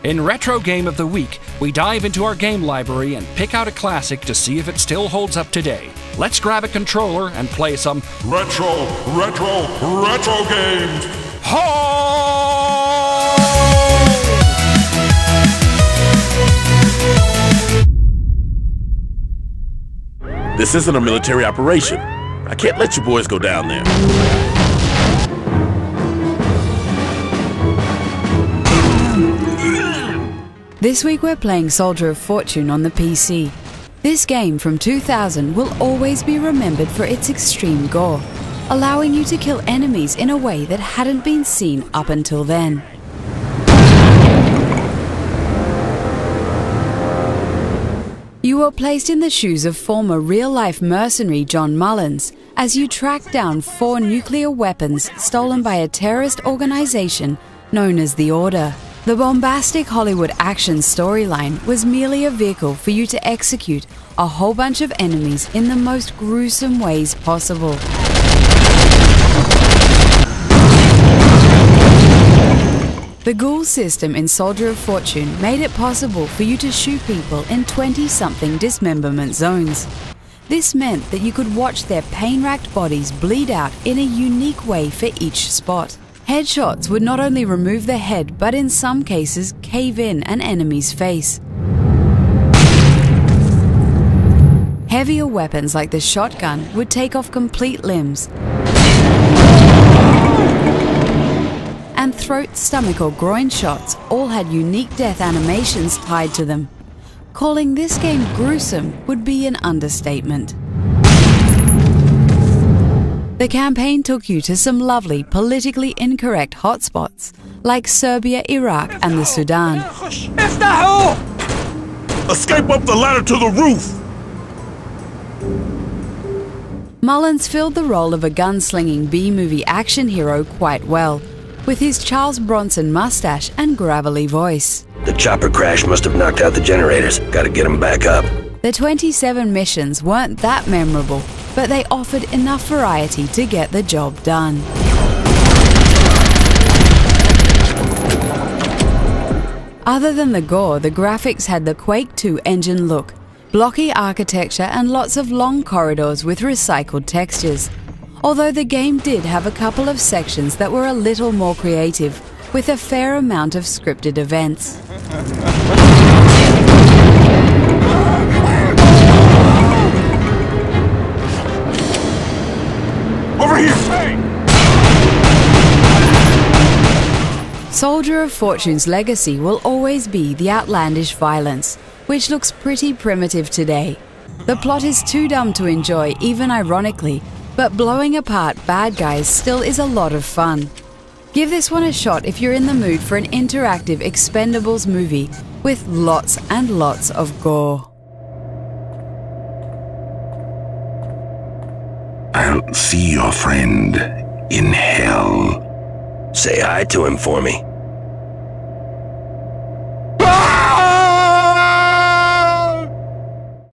In Retro Game of the Week, we dive into our game library and pick out a classic to see if it still holds up today. Let's grab a controller and play some retro games. This isn't a military operation. I can't let you boys go down there. This week we're playing Soldier of Fortune on the PC. This game from 2000 will always be remembered for its extreme gore, allowing you to kill enemies in a way that hadn't been seen up until then. You were placed in the shoes of former real-life mercenary John Mullins as you tracked down 4 nuclear weapons stolen by a terrorist organization known as the Order. The bombastic Hollywood action storyline was merely a vehicle for you to execute a whole bunch of enemies in the most gruesome ways possible. The GHOUL system in Soldier of Fortune made it possible for you to shoot people in 20-something dismemberment zones. This meant that you could watch their pain-racked bodies bleed out in a unique way for each spot. Headshots would not only remove the head, but in some cases cave in an enemy's face. Heavier weapons like the shotgun would take off complete limbs. And throat, stomach or groin shots all had unique death animations tied to them. Calling this game gruesome would be an understatement. The campaign took you to some lovely, politically incorrect hotspots, like Serbia, Iraq and the Sudan. Escape up the ladder to the roof! Mullins filled the role of a gunslinging B-movie action hero quite well, with his Charles Bronson mustache and gravelly voice. The chopper crash must have knocked out the generators. Gotta get them back up. The 27 missions weren't that memorable, but they offered enough variety to get the job done. Other than the gore, the graphics had the Quake 2 engine look, blocky architecture and lots of long corridors with recycled textures. Although the game did have a couple of sections that were a little more creative, with a fair amount of scripted events. Over here! Hey! Soldier of Fortune's legacy will always be the outlandish violence, which looks pretty primitive today. The plot is too dumb to enjoy, even ironically, but blowing apart bad guys still is a lot of fun. Give this one a shot if you're in the mood for an interactive Expendables movie with lots and lots of gore. I'll see your friend in hell. Say hi to him for me.